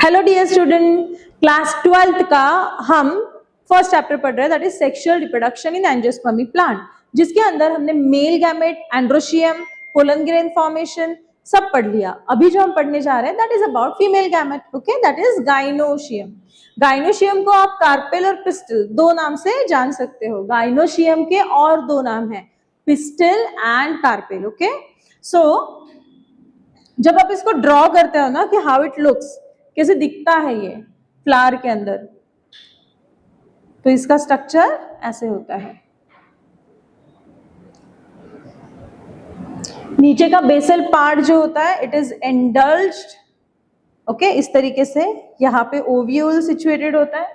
Hello dear student, class 12th का हम first chapter पढ़ रहे हैं, that is sexual reproduction in angiospermae plant, जिसके अंदर हमने male gamete, androecium, pollen grain formation सब पढ़ लिया। अभी जो हम पढ़ने जा रहे हैं that is about female gamete, okay, that is gynoecium. Gynoecium को आप कार्पेल और पिस्टल दो नाम से जान सकते हो। गाइनोशियम के और दो नाम है, पिस्टल एंड कार्पेल, ओके। सो जब आप इसको ड्रॉ करते हो ना कि हाउ इट लुक्स, कैसे दिखता है ये फ्लावर के अंदर, तो इसका स्ट्रक्चर ऐसे होता है। नीचे का बेसल पार्ट जो होता है इट इज इंडल्ज्ड, ओके, इस तरीके से। यहाँ पे ओव्यूल सिचुएटेड होता है।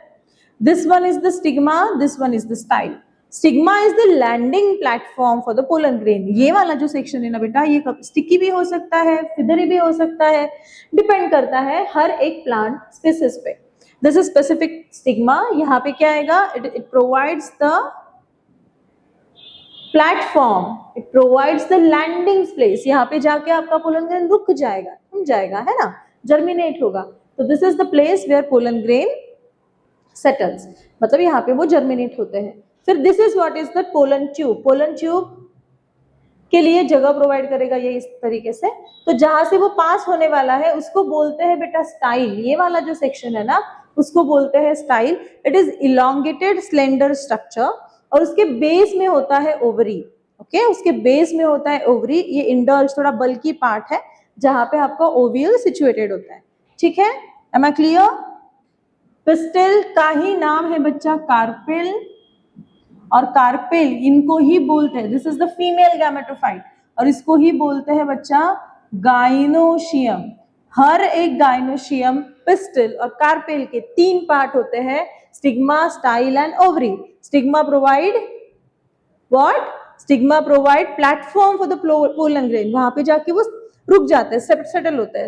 This one is the stigma, this one is the style. Stigma is the landing platform for the pollen grain. ये वाला जो सेक्शन है ना बेटा, ये स्टिकी भी हो सकता है, फिदरी भी हो सकता है, डिपेंड करता है हर एक प्लांट स्पीसीज पे। This is specific stigma. यहाँ पे क्या आएगा, it provides the platform, it provides the landing place. यहाँ पे जाके आपका पोलन ग्रेन रुक जाएगा, थम जाएगा, है ना, जर्मिनेट होगा। तो this is the place where pollen grain settles, मतलब यहाँ पे वो जर्मिनेट होते हैं। फिर this is what is the pollen tube. Pollen tube के लिए जगह प्रोवाइड करेगा ये इस तरीके से। तो जहां से वो पास होने वाला है उसको बोलते हैं बेटा स्टाइल। ये वाला जो सेक्शन है ना उसको बोलते हैं style. It is elongated slender structure और उसके बेस में होता है ओवरी, ओके, उसके बेस में होता है ओवरी। ये इंडल्ज थोड़ा बल्की पार्ट है जहां पे आपका ओव्यूल सिचुएटेड होता है, ठीक है। M I clear? पिस्टल का ही नाम है बच्चा कार्पेल, और कार्पेल इनको ही बोलते हैं, this is the female gametophyte, और इसको ही बोलते हैं बच्चा गाइनोशियम। हर एक गाइनोशियम, पिस्टल और कार्पेल के तीन पार्ट होते हैं, stigma, style and ovary. Stigma provide what? Stigma provide platform for the pollen grain, वहां पे जाके वो रुक जाते हैं, सेटल होते हैं।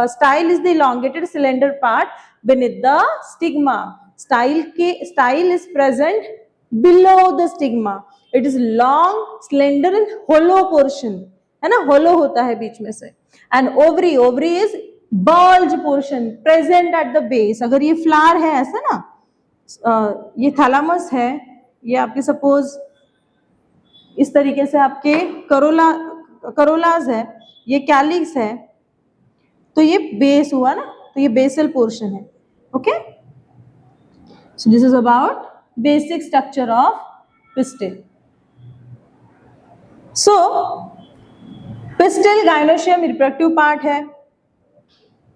Style is the elongated cylinder part beneath the stigma. Style is present below the stigma. It is long, slender and hollow portion, है ना, hollow होता है बीच में से। And ovary is bulge portion present at the base. अगर ये flower है ऐसा ना, ये थैलामस है, ये आपके सपोज इस तरीके से आपके करोलाज है, ये कैलिक्स है, तो ये बेस हुआ ना, तो ये बेसल पोर्शन है, okay. So this is about basic structure of pistol. So pistol gynoecium reproductive part है।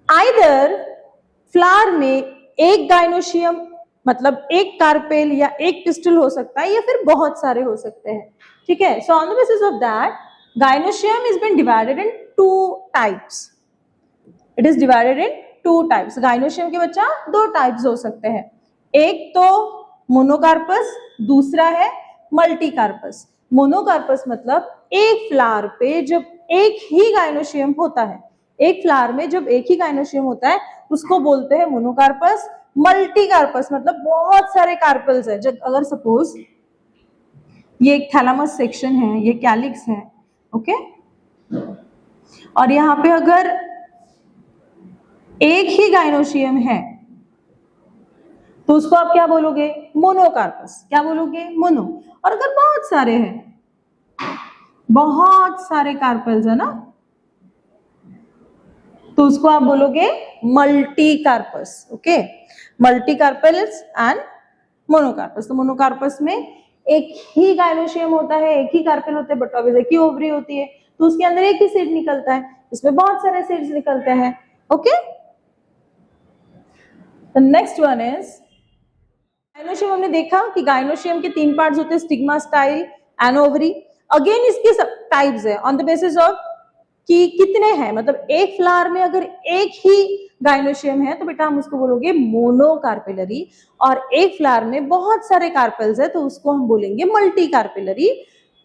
आइदर फ्लावर में एक गाइनोशियम मतलब एक कार्पेल या एक पिस्टल हो सकता है, या फिर बहुत सारे हो सकते हैं, ठीक है। So on the basis of that gynoecium is been divided in two types. It is divided in two types. Gynoecium के बच्चा दो टाइप्स हो सकते हैं, एक तो मोनोकार्पस, दूसरा है मल्टीकार्पस। मोनोकार्पस मतलब एक फ्लावर पे जब एक ही गाइनोशियम होता है, एक फ्लावर में जब एक ही गाइनोशियम होता है उसको बोलते हैं मोनोकार्पस। मल्टीकार्पस मतलब बहुत सारे कार्पल्स है। जब अगर सपोज ये एक थैलामस सेक्शन है, ये कैलिक्स है, ओके, और यहाँ पे अगर एक ही गाइनोशियम है तो उसको आप क्या बोलोगे? मोनोकार्पस। क्या बोलोगे? मोनो। और अगर बहुत सारे हैं, बहुत सारे कार्पल्स है ना, तो उसको आप बोलोगे मल्टीकार्पस, ओके। मल्टीकार्पल्स एंड मोनोकार्पस। तो मोनोकार्पस में एक ही गाइनोशियम होता है, एक ही कार्पेल होते हैं, बट ऑब्वियसली एक ही ओवरी होती है, तो उसके अंदर एक ही सीड निकलता है, इसमें बहुत सारे सीड्स निकलते हैं, okay. The next one is gynoecium. हमने देखा कि गाइनोशियम के तीन पार्ट्स होते हैं, stigma, style and ovary. Again इसके सब टाइप्स है ऑन द बेसिस ऑफ कि कितने हैं, मतलब एक फ्लावर में अगर एक ही गाइनोशियम है तो बेटा हम उसको बोलोगे मोनोकार्पेलरी, और एक फ्लावर में बहुत सारे कार्पेल्स है तो उसको हम बोलेंगे मल्टीकार्पेलरी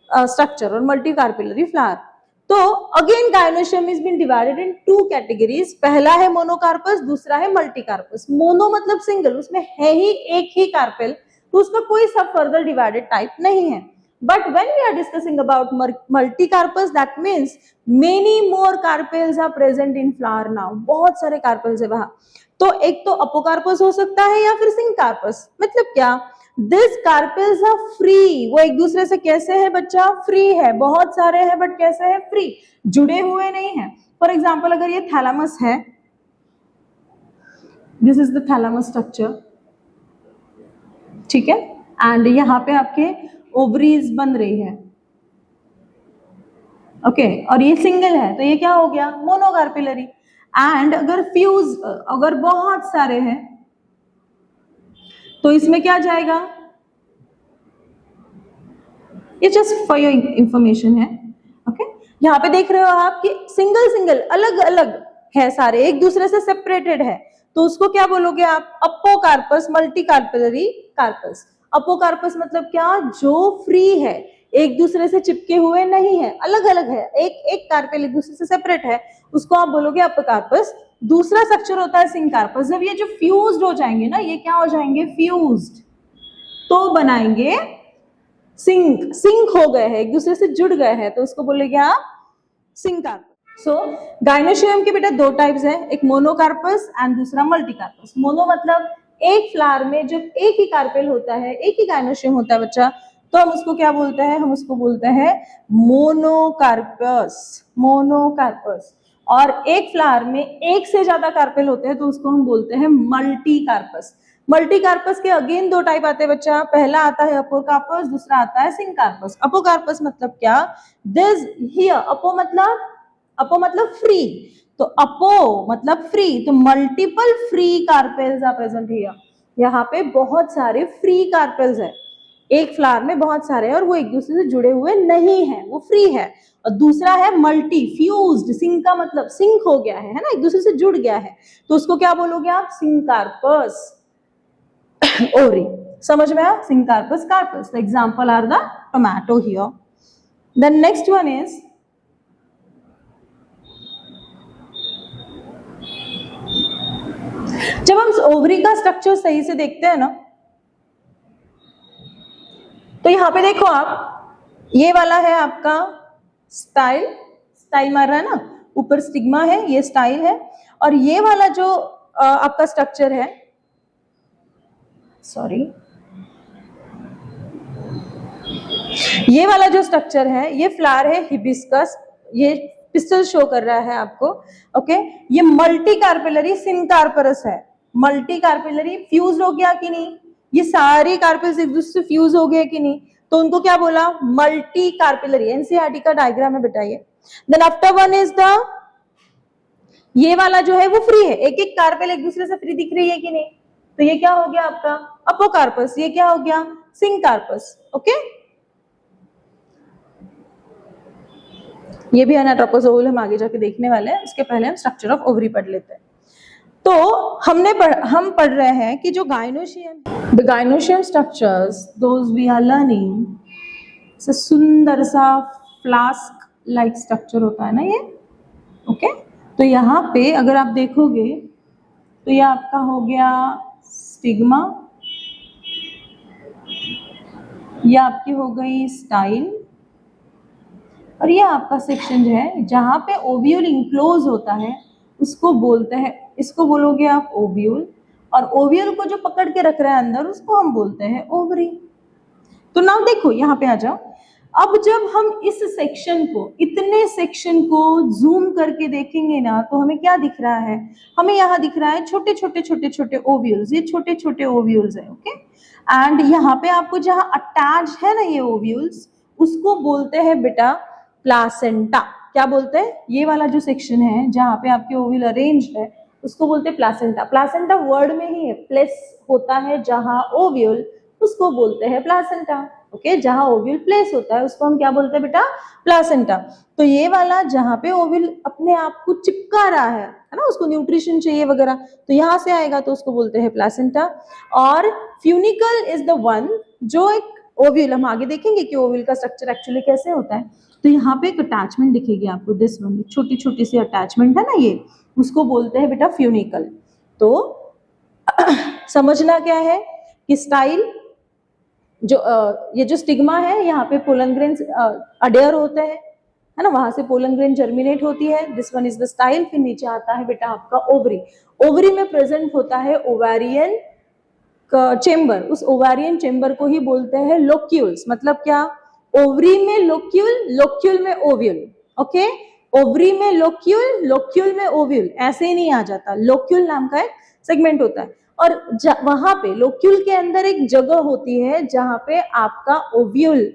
स्ट्रक्चर और मल्टीकार्पेलरी फ्लावर। तो again gynoecium is been divided in two categories. पहला है मोनोकार्पस, दूसरा है मल्टीकार्पस। मोनो मतलब सिंगल, उसमें है ही एक ही कार्पेल, तो उसका कोई सब फर्दर डिवाइडेड टाइप नहीं है। But when we are discussing about multi-carpels, that means many more carpels are present in flower now. बहुत सारे carpels है वहां. तो एक तो अपोकार्पस हो सकता है या फिर सिंकार्पस. मतलब क्या? This carpels are free. वो एक दूसरे से कैसे है बच्चा? फ्री है. बहुत सारे हैं बट कैसे है? फ्री. जुड़े हुए नहीं है. फॉर एग्जाम्पल अगर ये थैलामस है, this is the thalamus structure, ठीक है, एंड यहाँ पे आपके ओवरीज बन रही है, ओके, और ये सिंगल है तो ये क्या हो गया? मोनोकार्पिलरी. एंड अगर फ्यूज, अगर बहुत सारे हैं तो इसमें क्या जाएगा? ये जस्ट फॉर योर इंफॉर्मेशन है, ओके. यहाँ पे देख रहे हो आप कि सिंगल सिंगल अलग अलग है, सारे एक दूसरे से सेपरेटेड है, तो उसको क्या बोलोगे आप? अपोकार्पस मल्टीकार्पिलरी कार्पस. अपोकार्पस मतलब क्या? जो फ्री है, एक दूसरे से चिपके हुए नहीं है, अलग अलग है, एक एक कार्पेल एक दूसरे से सेपरेट है, उसको आप बोलोगे अपोकार्पस. दूसरा स्ट्रक्चर होता है सिंकार्पस. जब ये जो फ्यूज्ड हो जाएंगे ना, ये क्या हो जाएंगे? फ्यूज्ड, तो बनाएंगे सिंक. सिंक हो गए हैं, एक दूसरे से जुड़ गए हैं, तो उसको बोलेंगे आप सिंकार्पस. सो गाइनोशियम के बेटा दो टाइप्स है, एक मोनोकार्पस एंड दूसरा मल्टीकार्पस. मोनो मतलब एक फ्लावर में जब एक ही कार्पेल होता है, एक ही गाइनोशियम होता है बच्चा, तो हम उसको क्या बोलते हैं? हम उसको बोलते हैं मोनोकार्पस. मोनोकार्पस. और एक फ्लावर में एक से ज्यादा कार्पेल होते हैं तो उसको हम बोलते हैं मल्टीकार्पस. मल्टीकार्पस के अगेन दो टाइप आते हैं बच्चा. पहला आता है अपोकार्पस, दूसरा आता है सिंकार्पस. अपोकार्पस मतलब क्या? दिस हियर, अपो मतलब फ्री, तो अपो मतलब फ्री, तो multiple free carpels are present here. यहाँ पे बहुत सारे फ्री कार्पेल्स है, एक फ्लावर में बहुत सारे हैं और वो एक दूसरे से जुड़े हुए नहीं है, वो फ्री है. और दूसरा है मल्टी फ्यूज्ड. सिंक का मतलब सिंक हो गया है ना, एक दूसरे से जुड़ गया है, तो उसको क्या बोलोगे आप? सिंकार्पस. ओवरी. समझ में आया? Syncarpous, carpous. The example are the tomato here. The next one is जब हम ओवरी का स्ट्रक्चर सही से देखते हैं ना, तो यहां पे देखो आप, ये वाला है आपका स्टाइल. स्टाइल मार रहा है ना, ऊपर स्टिग्मा है, ये स्टाइल है. और ये वाला जो आपका स्ट्रक्चर है, सॉरी, ये वाला जो स्ट्रक्चर है, ये फ्लावर है हिबिस्कस. ये पिस्टल शो कर रहा है आपको, ओके. ये मल्टीकार्पिलरी सिंकार्पस है. मल्टीकार्पिलरी फ्यूज हो गया कि नहीं? ये सारी कार्पेल्स एक दूसरे से फ्यूज हो गए कि नहीं? तो उनको क्या बोला? मल्टीकार्पिलरी. एनसीईआरटी का डायग्राम है बेटा ये. Then after one is the, ये वाला जो है वो फ्री है, एक एक कार्पेल एक दूसरे से फ्री दिख रही है कि नहीं? तो ये क्या हो गया आपका? अपोकार्पस. ये क्या हो गया? सिंकार्पस. ओके. ये भी एनाट्रोपस ओवल हम आगे जाके देखने वाले हैं, उसके पहले हम स्ट्रक्चर ऑफ ओवरी पढ़ लेते हैं. तो हम पढ़ रहे हैं कि जो the gynoecium structures those we are learning, सुंदर सा फ्लास्क लाइक स्ट्रक्चर होता है ना ये, ओके. तो यहाँ पे अगर आप देखोगे तो ये आपका हो गया स्टिग्मा, ये आपकी हो गई स्टाइल, और ये आपका सेक्शन जो है जहां पे ओव्यूल इंक्लोज होता है उसको बोलते हैं, इसको बोलोगे आप ओव्यूल, और ओव्यूल को जो पकड़ के रख रहा है अंदर उसको हम बोलते हैं ओवरी. तो नाउ देखो यहाँ पे आ जाओ. अब जब हम इस सेक्शन को, इतने सेक्शन को जूम करके देखेंगे ना, तो हमें क्या दिख रहा है? हमें यहाँ दिख रहा है छोटे छोटे छोटे छोटे ओव्यूल्स. ये छोटे छोटे ओव्यूल्स है, ओके. एंड यहाँ पे आपको जहाँ अटैच है ना ये ओव्यूल्स, उसको बोलते हैं बेटा प्लासेंटा. क्या बोलते हैं? ये वाला जो सेक्शन है जहाँ पे आपके ओव्यूल अरेंज है उसको बोलते हैं प्लासेंटा. प्लासेंटा वर्ड में ही है, प्लेस होता है जहाँ ओव्यूल, उसको बोलते हैं प्लासेंटा, ओके. जहाँ ओव्यूल प्लेस होता है उसको हम क्या बोलते हैं बेटा? प्लासेंटा. तो ये वाला जहाँ पे ओव्यूल अपने आप को चिपका रहा है ना, उसको न्यूट्रिशन चाहिए वगैरह, तो यहाँ से आएगा तो उसको बोलते हैं प्लासेंटा. और फ्यूनिकल इज द वन, जो एक ओव्यूल, हम आगे देखेंगे कि ओव्यूल का स्ट्रक्चर एक्चुअली कैसे होता है. तो यहाँ पे एक अटैचमेंट दिखेगी आपको, दिस वन, छोटी छोटी सी अटैचमेंट है ना, ये उसको बोलते हैं बेटा फ्यूनिकल. तो समझना क्या है कि स्टाइल, जो ये जो स्टिग्मा है यहाँ पे पोलन ग्रेन अडेयर होते हैं, है ना, वहां से पोलन ग्रेन जर्मिनेट होती है। This one is the style. फिर नीचे आता है बेटा आपका ओवरी। ओवरी में प्रेजेंट होता है ओवेरियन चेम्बर। उस ओवेरियन चेम्बर को ही बोलते हैं लोक्यूल्स। मतलब क्या, ओवरी में लोक्यूल, लोक्यूल में ओव्यूल। ओके, ओवरी में लोक्यूल, लोक्यूल में ओव्यूल, ऐसे ही नहीं आ जाता। लोक्यूल नाम का एक सेगमेंट होता है और वहां पे लोक्यूल के अंदर एक जगह होती है जहां पे आपका ओव्यूल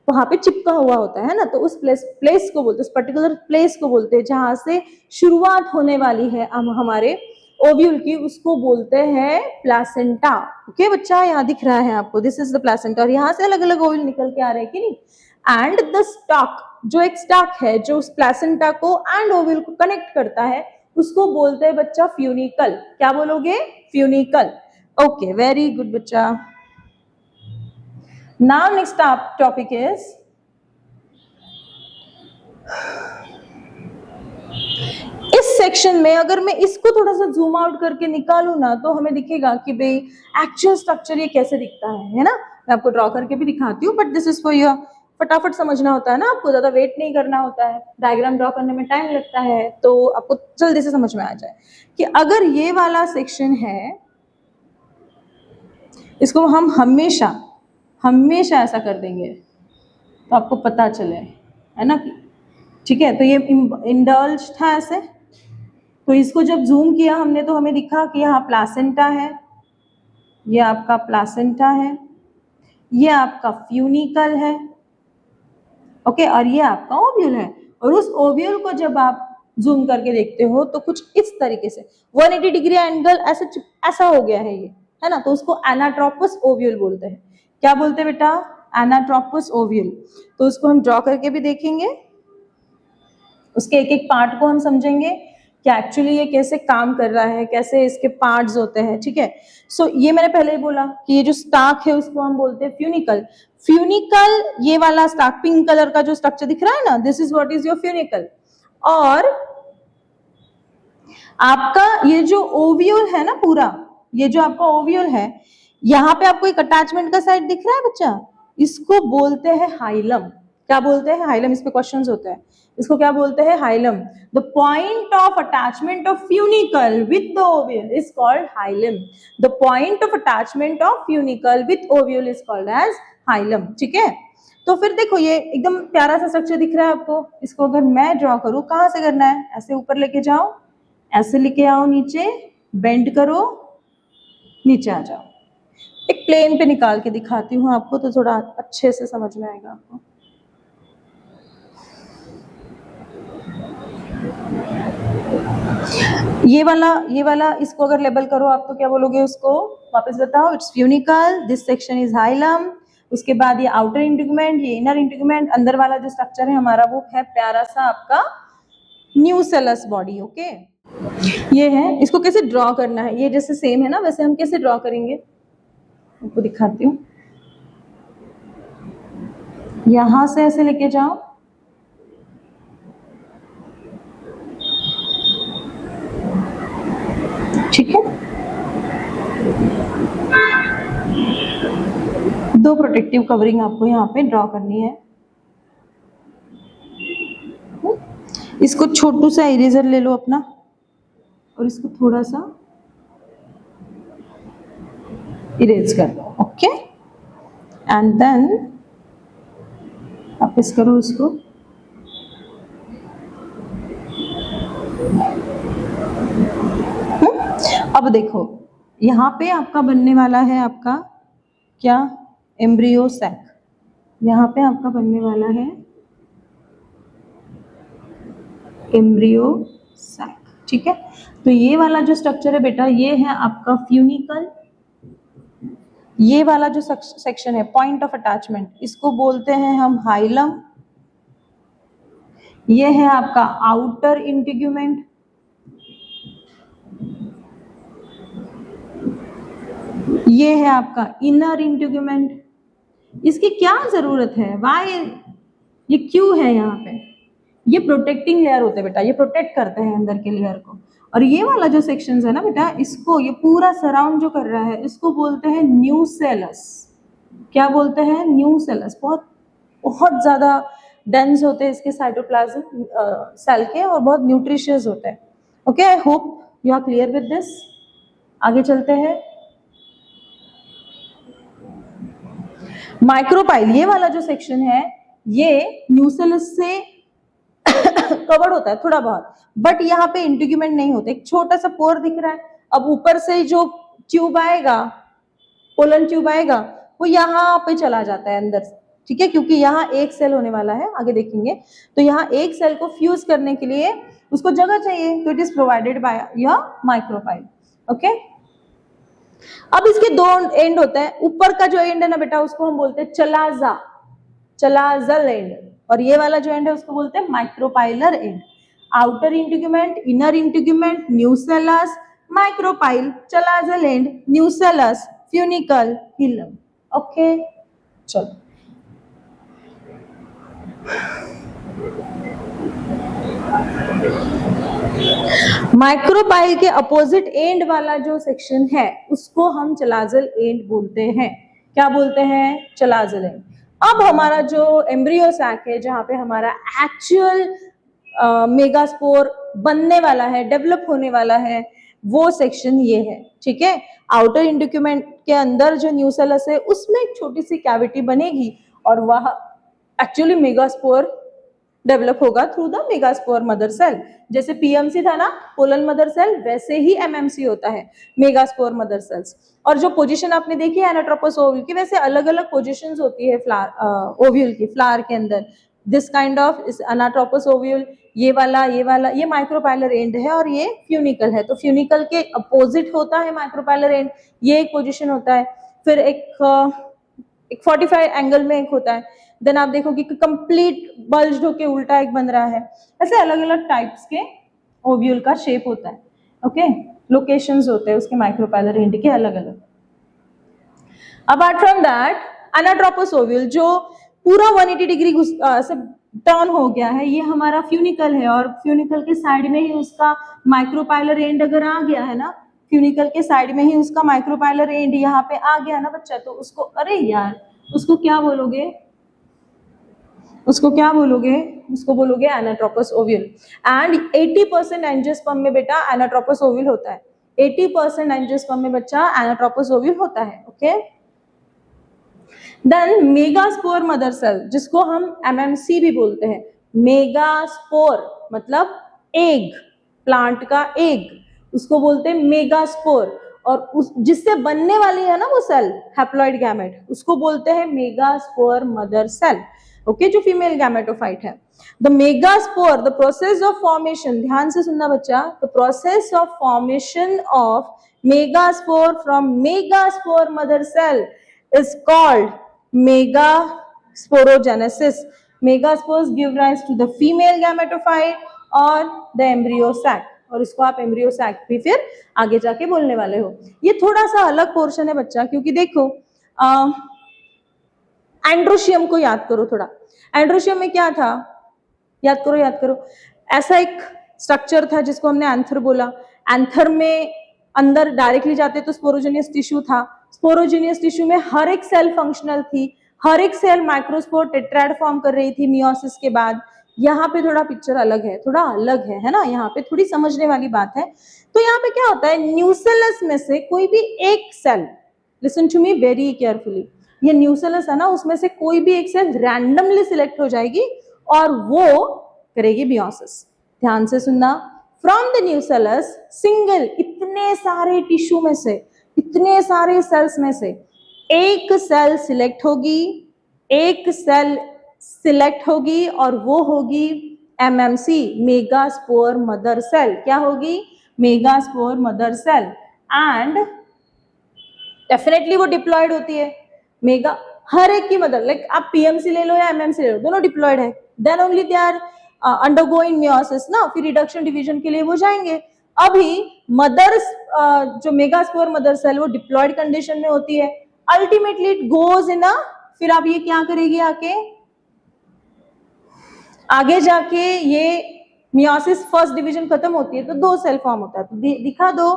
वहां पे चिपका हुआ होता है ना, तो उस प्लेस को बोलते हैं, उस पर्टिकुलर प्लेस को बोलते हैं जहां से शुरुआत होने वाली है हमारे ओव्यूल की, उसको बोलते हैं प्लासेंटा। ओके बच्चा, यहाँ दिख रहा है आपको, दिस इज द प्लासेंटा। और यहाँ से अलग अलग ओव्यूल निकल के आ रहे हैं कि नहीं। एंड द स्टॉक, जो एक स्टॉक है जो उस प्लासेंटा को एंड ओव्यूल को कनेक्ट करता है, उसको बोलते हैं बच्चा फ्यूनिकल। क्या बोलोगे, फ्यूनिकल। ओके, वेरी गुड बच्चा। नाउ नेक्स्ट टॉपिक इज इस सेक्शन में अगर मैं इसको थोड़ा सा जूम आउट करके निकालू ना, तो हमें दिखेगा कि भाई एक्चुअल स्ट्रक्चर ये कैसे दिखता है ना। मैं आपको ड्रॉ करके भी दिखाती हूँ, but this is for your, फटाफट समझना होता है ना, आपको ज्यादा वेट नहीं करना होता है, डायग्राम ड्रॉ करने में टाइम लगता है, तो आपको जल्दी से समझ में आ जाए कि अगर ये वाला सेक्शन है, इसको हम हमेशा हमेशा ऐसा कर देंगे तो आपको पता चले, है ना, ठीक है। तो ये इंडल्ज था ऐसे, तो इसको जब जूम किया हमने तो हमें दिखा कि यहाँ प्लासेंटा है, ये आपका प्लासेंटा है, ये आपका फ्यूनिकल है, ओके, और ये आपका ओव्यूल है। और उस ओव्यूल को जब आप जूम करके देखते हो तो कुछ इस तरीके से 180 डिग्री एंगल ऐसा हो गया है ये, है ना, तो उसको एनाट्रोपस ओव्यूल बोलते हैं। क्या बोलते हैं बेटा, एनाट्रोपस ओव्यूल। तो उसको हम ड्रॉ करके भी देखेंगे, उसके एक एक पार्ट को हम समझेंगे कि एक्चुअली ये कैसे काम कर रहा है, कैसे इसके पार्ट्स होते हैं, ठीक है। सो ये मैंने पहले ही बोला कि ये जो स्टाक है उसको हम बोलते हैं फ्यूनिकल। फ्यूनिकल, ये वाला स्टाक पिंक कलर का जो स्ट्रक्चर दिख रहा है ना, this is what is your funicle. और आपका ये जो ओव्यूल है ना पूरा, ये जो आपका ओव्यूल है, यहाँ पे आपको एक अटैचमेंट का साइड दिख रहा है बच्चा, इसको बोलते हैं हाइलम। क्या बोलते हैं, हाइलम। इस पे क्वेश्चंस होते हैं, इसको क्या बोलते हैं, hilum. The point of attachment of funicle with the ovule is called hilum. The point of attachment of funicle with ovule is called as hilum, ठीक है। तो फिर देखो ये एकदम प्यारा सा स्ट्रक्चर दिख रहा है आपको, इसको अगर मैं ड्रॉ करूं, कहां से करना है, ऐसे ऊपर लेके जाओ, ऐसे लेके आओ, नीचे बेंड करो, नीचे आ जाओ। एक प्लेन पे निकाल के दिखाती हूँ आपको तो थोड़ा अच्छे से समझ में आएगा आपको। ये वाला इसको अगर लेबल करो आप तो क्या बोलोगे उसको, वापस बताओ। It's funicle, this section is hilum, उसके बाद ये आउटर इंटीग्यूमेंट, ये इनर इंटीग्यूमेंट, अंदर वाला जो स्ट्रक्चर है हमारा वो है प्यारा सा आपका न्यूसेलस बॉडी, ओके। ये है, इसको कैसे ड्रॉ करना है, ये जैसे सेम है ना वैसे हम कैसे ड्रॉ करेंगे आपको दिखाती हूँ। यहां से ऐसे लेके जाओ, ठीक है। दो प्रोटेक्टिव कवरिंग आपको यहाँ पे ड्रॉ करनी है। इसको छोटू सा इरेजर ले लो अपना और इसको थोड़ा सा इरेज कर दो, ओके। एंड देन वापस करो उसको, अब देखो यहाँ पे आपका बनने वाला है आपका क्या, एम्ब्रियो सैक। यहाँ पे आपका बनने वाला है एम्ब्रियो सैक, ठीक है। तो ये वाला जो स्ट्रक्चर है बेटा, ये है आपका फ्यूनिकल। ये वाला जो सेक्शन है पॉइंट ऑफ अटैचमेंट, इसको बोलते हैं हम हाइलम। ये है आपका आउटर इंटीग्यूमेंट, ये है आपका इनर इंटीग्यूमेंट। इसकी क्या जरूरत है, वाई, ये क्यों है यहाँ पे, ये प्रोटेक्टिंग लेयर होते हैं बेटा, ये प्रोटेक्ट करते हैं अंदर के लेयर को। और ये वाला जो सेक्शन है ना बेटा, इसको ये पूरा सराउंड जो कर रहा है इसको बोलते हैं न्यूसेलस। क्या बोलते हैं, न्यूसेलस। बहुत बहुत ज्यादा डेंस होते हैं इसके साइटोप्लाज्म सेल के, और बहुत न्यूट्रिशियस होते हैं। Okay, I hope you are clear with this. आगे चलते हैं। माइक्रोपाइल, ये वाला जो सेक्शन है ये न्यूसेलस से कवर्ड होता है थोड़ा बहुत, बट यहाँ पे इंटीग्यूमेंट नहीं होते। एक छोटा सा पोर दिख रहा है, अब ऊपर से जो ट्यूब आएगा, पोलन ट्यूब आएगा, वो यहाँ पे चला जाता है अंदर से, ठीक है, क्योंकि यहाँ एक सेल होने वाला है, आगे देखेंगे। तो यहाँ एक सेल को फ्यूज करने के लिए उसको जगह चाहिए, तो it is provided by your micropyle. Okay, अब इसके दो एंड होते हैं। ऊपर का जो एंड है ना बेटा, उसको हम बोलते हैं चलाजा, चलाजल एंड, और ये वाला जो एंड है उसको बोलते हैं micropylar end. Outer integument, inner integument, nucellus, micropyle, chalazal end, nucellus, funicle, hilum. Okay, चलो माइक्रोपाइल के अपोजिट एंड वाला जो सेक्शन है उसको हम चलाजल एंड बोलते हैं। क्या बोलते हैं, चलाजल एंड। अब हमारा जो एम्ब्रियो सैक है, जहां पे हमारा एक्चुअल मेगास्पोर बनने वाला है, डेवलप होने वाला है, वो सेक्शन ये है, ठीक है। आउटर इंटीग्यूमेंट के अंदर जो न्यूसेलस है उसमें एक छोटी सी कैविटी बनेगी, और वह एक्चुअली मेगास्पोर डेवलप होगा through the megaspore mother cell. जैसे पीएमसी था ना, पोलन मदर सेल, वैसे ही एमएमसी होता है, मेगास्पोर मदर सेल्स। और जो पोजीशन आपने देखी है एनाट्रोपस ओव्यूल की, वैसे अलग अलग पोजीशंस होती है ओव्यूल की, फ्लावर के अंदर। दिस काइंड ऑफ इस एनाट्रोपस ओव्यूल, ये वाला ये माइक्रोपाइलर एंड है, और ये फ्यूनिकल है। तो फ्यूनिकल के अपोजिट होता है माइक्रोपाइलर एंड, ये एक पोजीशन होता है। फिर एक 45 एंगल में एक होता है। देन आप देखोगे कि कंप्लीट बल्ज होके उल्टा एक बन रहा है। ऐसे अलग अलग टाइप्स के ओव्यूल का शेप होता है। ओके, लोकेशंस होते हैं उसके माइक्रोपाइलर एंड के अलग अलग। Apart from that, anatropous ovule जो पूरा 180 डिग्री से टर्न हो गया है, ये हमारा फ्यूनिकल है, और फ्यूनिकल के साइड में ही उसका माइक्रोपाइलर एंड अगर आ गया है ना, फ्यूनिकल के साइड में ही उसका माइक्रोपाइलर एंड यहाँ पे आ गया ना बच्चा, तो उसको, अरे यार, उसको क्या बोलोगे, उसको क्या बोलोगे, उसको बोलोगे एनाट्रोपस ओव्यूल। एंड 80% एंजियोस्पर्म में बेटा एनाट्रोपस ओव्यूल होता है। 80% एंजियोस्पर्म में बच्चा एनाट्रोपस ओव्यूल होता है। Okay, then megaspore mother cell, जिसको हम एमएमसी भी बोलते हैं। मेगास्पोर मतलब एग, प्लांट का एग, उसको बोलते हैं मेगास्पोर। और उस जिससे बनने वाली है ना वो सेल, हैप्लॉइड गैमेट, उसको बोलते हैं मेगास्पोर मदर सेल। ओके, जो फीमेल गैमेटोफाइट है। The megaspore, the process of formation, ध्यान से सुनना बच्चा, the process of formation of megaspore from megaspore mother cell is called megasporogenesis. Megaspores give rise to the female gametophyte और the embryo sac, और इसको आप embryo sac भी फिर आगे जाके बोलने वाले हो। ये थोड़ा सा अलग पोर्शन है बच्चा, क्योंकि देखो एंड्रोशियम को याद करो थोड़ा। एंड्रोशियम में क्या था, याद करो, ऐसा एक स्ट्रक्चर था जिसको हमने एंथर बोला। एंथर में अंदर डायरेक्टली जाते तो स्पोरोजेनियस टिश्यू था। स्पोरोजेनियस टिश्यू में हर एक सेल फंक्शनल थी, हर एक सेल माइक्रोस्पोर टेट्राड फॉर्म कर रही थी मियोसिस के बाद। यहाँ पे थोड़ा पिक्चर अलग है, थोड़ा अलग है ना, यहाँ पे थोड़ी समझने वाली बात है। तो यहाँ पे क्या होता है, न्यूसेलस में से कोई भी एक cell, listen to me very carefully, ये न्यूसेलस है ना, उसमें से कोई भी एक सेल रैंडमली सिलेक्ट हो जाएगी और वो करेगी मियोसिस। ध्यान से सुनना, फ्रॉम द न्यूसेलस सिंगल, इतने सारे टिश्यू में से, इतने सारे सेल्स में से एक सेल सिलेक्ट होगी, और वो होगी एमएमसी, मेगास्पोर मदर सेल। क्या होगी, megaspore mother cell. And definitely वो डिप्लॉयड होती है। मेगा हर एक की मदर, लाइक आप पीएमसी ले लो या एमएमसी ले लो, दोनों डिप्लॉयड है। Then only they are undergoing meiosis ना, फिर रिडक्शन डिवीजन के लिए वो जाएंगे। अभी मदर जो मेगास्पोर मदर सेल वो डिप्लॉयड कंडीशन में होती है। अल्टीमेटली इट गोज इन फिर आप ये क्या करेगी, आगे जाके ये मियोसिस फर्स्ट डिवीजन खत्म होती है तो दो सेल फॉर्म होता है। तो दिखा दो,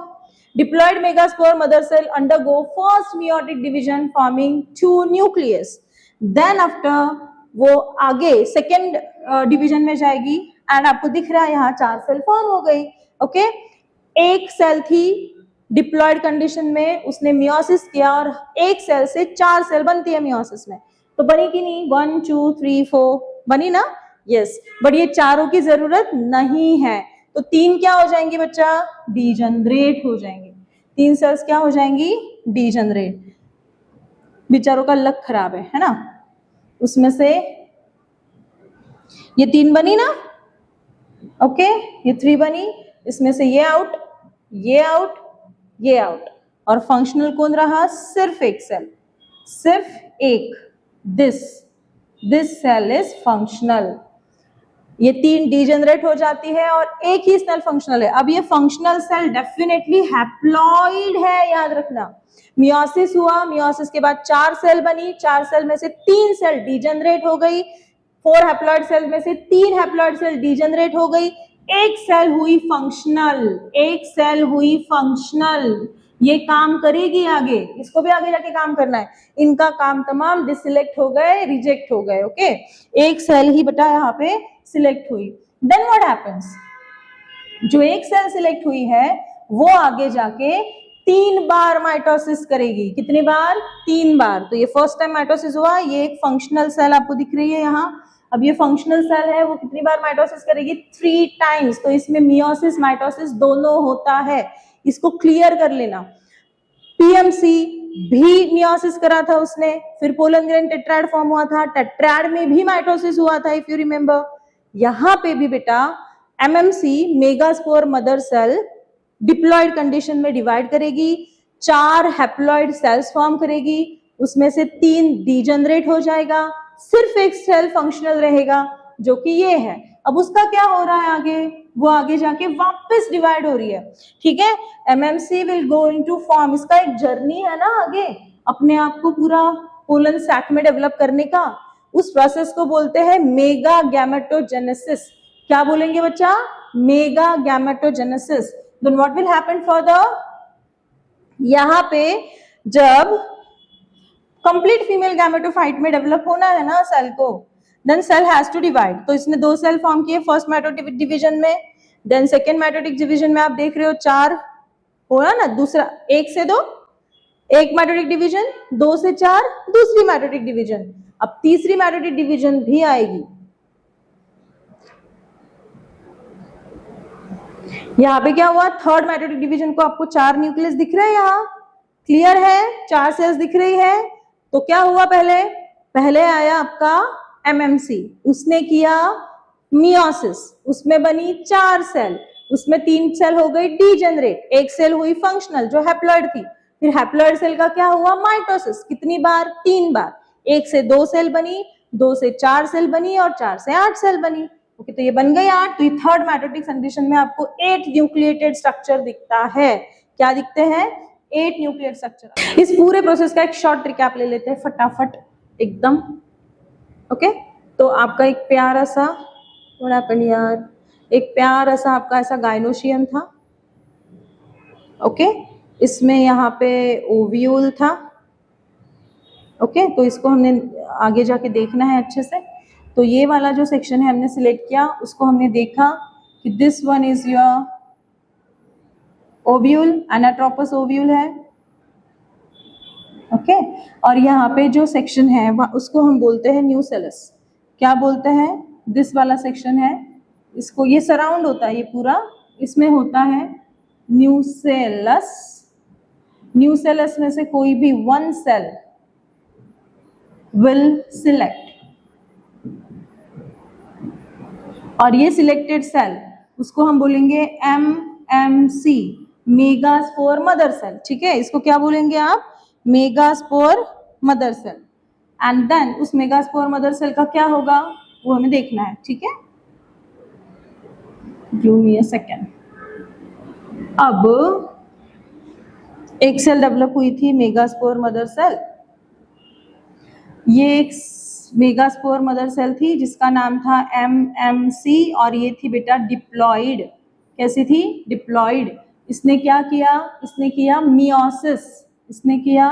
diploid megaspore mother cell undergo first meiotic division forming 2 nucleus, then after वो आगे सेकेंड डिवीजन में जाएगी एंड आपको दिख रहा है यहाँ 4 सेल फॉर्म हो गई। ओके, एक सेल थी डिप्लॉयड कंडीशन में, उसने मियोसिस किया और एक सेल से 4 सेल बनती है मियोसिस में, तो बनी कि नहीं? 1 2 3 4 बनी ना? यस, बट ये चारों की जरूरत नहीं है, तो 3 क्या हो जाएंगी बच्चा? डीजनरेट हो जाएंगे। 3 सेल्स क्या हो जाएंगी? डीजनरेट। बेचारों का लक खराब है ना? उसमें से ये 3 बनी ना? ओके, ये 3 बनी, इसमें से ये आउट, ये आउट, ये आउट, और फंक्शनल कौन रहा? सिर्फ एक सेल, सिर्फ एक, दिस सेल इज फंक्शनल। ये 3 डीजनरेट हो जाती है और एक ही सेल फंक्शनल है। अब ये फंक्शनल सेल डेफिनेटली हैप्लॉइड है, याद रखना। मियोसिस हुआ, मियोसिस के बाद 4 सेल बनी, 4 सेल में से 3 सेल डीजनरेट हो गई, 4 हैप्लॉइड सेल में से 3 हैप्लॉइड सेल डीजनरेट हो गई, एक सेल हुई फंक्शनल, एक सेल हुई फंक्शनल। ये काम करेगी आगे, इसको भी आगे जाके काम करना है। इनका काम तमाम डिसिलेक्ट हो गए, रिजेक्ट हो गए। ओके, एक सेल ही बेटा यहाँ पे सिलेक्ट हुई। Then what happens? जो एक सेल सिलेक्ट हुई है वो आगे जाके 3 बार माइटोसिस करेगी। कितनी बार? 3 बार। तो ये फर्स्ट टाइम माइटोसिस हुआ, ये एक फंक्शनल सेल आपको दिख रही है यहाँ। अब ये फंक्शनल सेल है, वो कितनी बार माइटोसिस करेगी? 3 टाइम्स। तो इसमें मियोसिस माइटोसिस दोनों होता है, इसको क्लियर कर लेना। पीएमसी भी मियोसिस करा था उसने, फिर पोलन ग्रेन टेट्राड फॉर्म हुआ था, टेट्राड में भी माइटोसिस हुआ था, इफ यू रिमेम्बर। यहाँ पे भी बेटा MMC megaspore mother cell diploid condition में डिवाइड करेगी, 4 हैप्लॉइड सेल्स फॉर्म करेगी, उसमें से 3 डीजनरेट हो जाएगा, सिर्फ एक सेल फंक्शनल रहेगा जो कि ये है। अब उसका क्या हो रहा है आगे? वो आगे जाके वापस डिवाइड हो रही है। ठीक है, MMC will go into form. इसका एक जर्नी है ना आगे, अपने आप को पूरा पोलन सैक में डेवलप करने का। उस प्रोसेस को बोलते हैं मेगा गैमेटोजेनेसिस। क्या बोलेंगे बच्चा? Mega gametogenesis. Then what will happen further? यहाँ पे जब कंप्लीट फीमेल गैमेटोफाइट में डेवलप होना है ना सेल को, then cell has to divide. तो इसने 2 सेल फॉर्म किए फर्स्ट माइटोटिक डिवीजन में, देन सेकेंड माइटोटिक डिवीजन में आप देख रहे हो 4 हो रहा ना, दूसरा 1 से 2 एक माइटोटिक डिवीजन, 2 से 4 दूसरी माइटोटिक डिवीजन, अब तीसरी माइटोटिक डिवीजन भी आएगी। यहाँ पे क्या हुआ? थर्ड माइटोटिक डिवीजन को आपको 4 न्यूक्लियस दिख रहे हैं, यहाँ क्लियर है, 4 सेल्स दिख रही है। तो क्या हुआ? पहले आया आपका एमएमसी, उसने किया मियोसिस, उसमें बनी 4 सेल, उसमें 3 सेल हो गई डीजनरेट, एक सेल हुई फंक्शनल जो हैप्लॉइड थी। फिर हैप्लॉइड सेल का क्या हुआ? माइटोसिस। कितनी बार? 3 बार। 1 से 2 सेल बनी, 2 से 4 सेल बनी और 4 से 8 सेल बनी। ओके, तो ये बन गई 8। तो ये थर्ड माइटोटिक कंडीशन में आपको 8 न्यूक्लिएटेड स्ट्रक्चर दिखता है। क्या दिखते हैं? 8 न्यूक्लिएटेड स्ट्रक्चर। इस पूरे प्रोसेस का एक शॉर्ट रिकैप ले लेते हैं फटाफट एकदम। ओके, तो आपका एक प्यारा सा यार, एक प्यारा सा आपका ऐसा गाइनोशियम था। ओके, इसमें यहाँ पे ओव्यूल था। ओके, तो इसको हमने आगे जाके देखना है अच्छे से। तो ये वाला जो सेक्शन है हमने सिलेक्ट किया, उसको हमने देखा कि this one is your ovule, anatropous ovule है। ओके, और यहाँ पे जो सेक्शन है उसको हम बोलते हैं न्यूसेलस। क्या बोलते हैं? दिस वाला सेक्शन है, इसको ये सराउंड होता है, ये पूरा इसमें होता है न्यूसेलस। न्यूसेलस में से कोई भी 1 सेल विल सिलेक्ट, और ये सिलेक्टेड सेल उसको हम बोलेंगे एमएमसी, मेगास्पोर मदर सेल। ठीक है, इसको क्या बोलेंगे आप? Megaspore mother cell. And then उस मेगास्पोर मदर सेल का क्या होगा वो हमें देखना है। ठीक है, गिव मी अ सेकेंड। अब एक सेल डेवलप हुई थी मेगास्पोर मदर सेल। ये एक मेगास्पोर मदर सेल थी जिसका नाम था एमएमसी, और ये थी बेटा डिप्लॉइड। कैसी थी? डिप्लॉइड। इसने क्या किया, इसने किया मियोसिस, इसने किया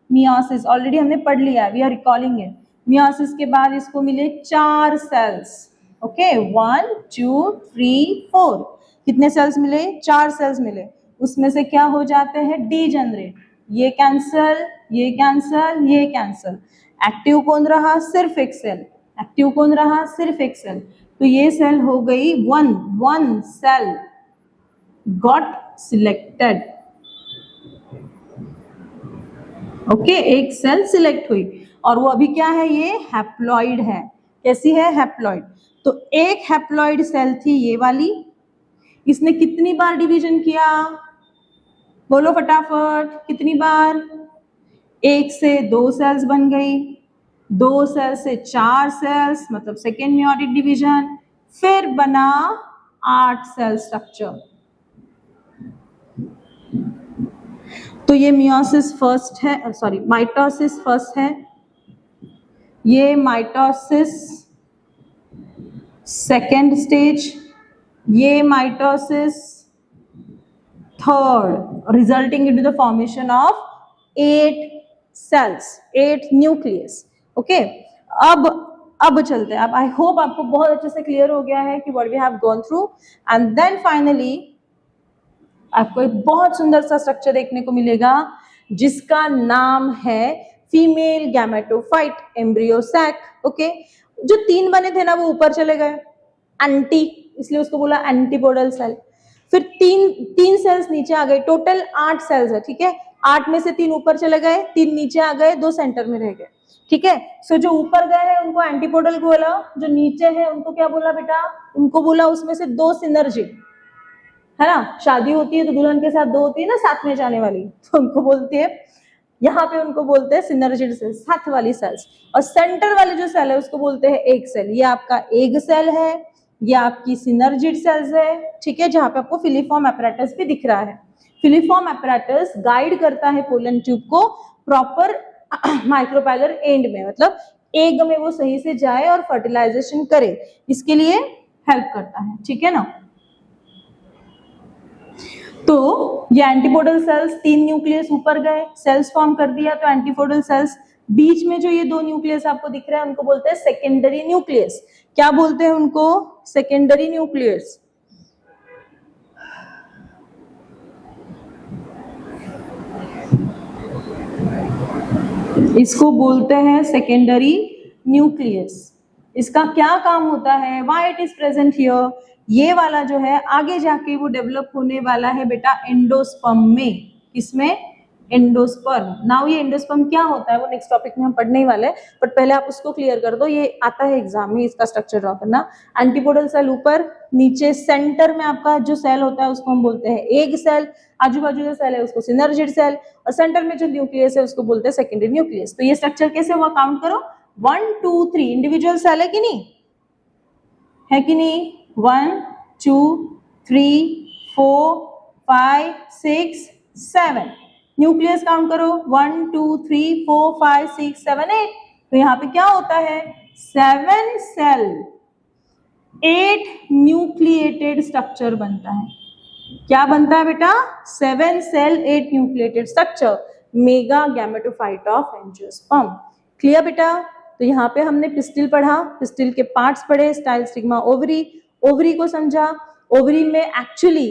मियोसिस, ऑलरेडी हमने पढ़ लिया, we are recalling it. Meiosis के बाद इसको मिले 4 सेल्स, ओके 1 2 3 4, कितने सेल्स मिले, 4 सेल्स मिले। उसमें से क्या हो जाते हैं, डीजेनरेट, ये कैंसल, ये कैंसल, ये कैंसल। एक्टिव कौन रहा, सिर्फ एक सेल, एक्टिव कौन रहा, सिर्फ एक सेल। तो ये सेल हो गई one cell got selected, okay एक सेल सिलेक्ट हुई और वो अभी क्या है, ये हैप्लॉइड है। कैसी है, हैप्लॉइड। तो एक हैप्लॉइड सेल थी ये वाली, इसने कितनी बार डिवीजन किया, बोलो फटाफट, कितनी बार, 1 से 2 सेल्स बन गई, 2 सेल से 4 सेल्स, मतलब सेकेंड मेयोटिक डिवीजन, फिर बना 8 सेल स्ट्रक्चर। तो ये मियोसिस फर्स्ट है, सॉरी माइटोसिस फर्स्ट है, ये माइटोसिस सेकेंड स्टेज, ये mitosis third, resulting into the formation of 8 cells, 8 nucleus. Okay, अब चलते हैं। अब आई होप आपको बहुत अच्छे से क्लियर हो गया है कि what we have gone through, and then finally आपको एक बहुत सुंदर सा स्ट्रक्चर देखने को मिलेगा जिसका नाम है female gametophyte embryo sac. Okay, जो 3 बने थे ना वो ऊपर चले गए, एंटी, इसलिए उसको बोला एंटीपोडल सेल। फिर तीन सेल्स नीचे आ गए, टोटल 8 सेल्स है, ठीक है। 8 में से 3 ऊपर चले गए, 3 नीचे आ गए, 2 सेंटर में रह गए, ठीक है। सो जो ऊपर गए हैं उनको एंटीपोडल बोला, जो नीचे है उनको क्या बोला बेटा, उनको बोला उसमें से 2 सिनर्जिड, है ना। शादी होती है तो दुल्हन के साथ 2 होती है ना साथ में जाने वाली, तो उनको बोलते हैं, यहाँ पे उनको बोलते हैं सिनर्जिड सेल्स, साथ वाली सेल्स। और सेंटर वाले जो सेल है उसको बोलते हैं एग सेल। ये आपका एग सेल है, ये आपकी सिनर्जिड सेल्स है, ठीक है, जहां पे आपको फिलीफॉर्म एपैरेटस भी दिख रहा है। फिलीफॉर्म एपैरेटस गाइड करता है पोलन ट्यूब को प्रॉपर माइक्रोपैगर एंड में, मतलब एग में वो सही से जाए और फर्टिलाइजेशन करे, इसके लिए हेल्प करता है, ठीक है ना। तो ये एंटीपोडल सेल्स 3 न्यूक्लियस ऊपर गए, सेल्स फॉर्म कर दिया, तो एंटीपोडल सेल्स, बीच में जो ये 2 न्यूक्लियस आपको दिख रहा है उनको बोलते हैं सेकेंडरी न्यूक्लियस। क्या बोलते हैं उनको, सेकेंडरी न्यूक्लियस। इसको बोलते हैं सेकेंडरी न्यूक्लियस। इसका क्या काम होता है, why it is present here, ये वाला जो है आगे जाके वो डेवलप होने वाला है बेटा एंडोस्पर्म में। किसमें, एंडोस्पर्म। नाउ ये एंडोस्पर्म क्या होता है वो नेक्स्ट टॉपिक में हम पढ़ने ही वाले हैं, बट पहले आप उसको क्लियर कर दो, ये आता है एग्जाम में, इसका स्ट्रक्चर ड्रॉ करना। एंटीपोडल सेल ऊपर, नीचे सेंटर में आपका जो सेल होता है उसको हम बोलते हैं एग सेल, आजू बाजू जो सेल है उसको सिनर्जिड सेल, और सेंटर में जो न्यूक्लियस है उसको बोलते हैं सेकेंडरी न्यूक्लियस। तो ये स्ट्रक्चर कैसे हुआ, काउंट करो, 1 2 3 इंडिविजुअल सेल है कि नहीं, है कि नहीं, 1 2 3 4 5 6 7, न्यूक्लियस काउंट करो, 1 2 3 4 5 6 7 8। तो यहाँ पे क्या होता है, 7 सेल 8 न्यूक्लिएटेड स्ट्रक्चर बनता है। क्या बनता है बेटा, 7 cell 8 nucleated structure, mega gametophyte of angiosperm. Clear बेटा। तो यहाँ पे हमने पिस्टिल पढ़ा, पिस्टिल के पार्ट्स पढ़े, स्टाइल, स्टिग्मा, ओवरी, ओवरी को समझा, ओवरी में एक्चुअली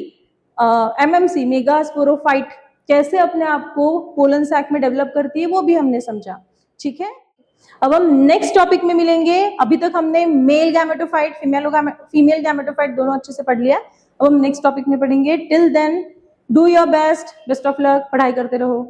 एमएमसी मेगा स्पोरोफाइट कैसे अपने आप को पोलन सैक में डेवलप करती है वो भी हमने समझा, ठीक है। अब हम नेक्स्ट टॉपिक में मिलेंगे। अभी तक हमने मेल गैमेटोफाइट, फीमेल गैमेटोफाइट दोनों अच्छे से पढ़ लिया। अब हम नेक्स्ट टॉपिक में पढ़ेंगे। Till then do your best, best of luck, पढ़ाई करते रहो।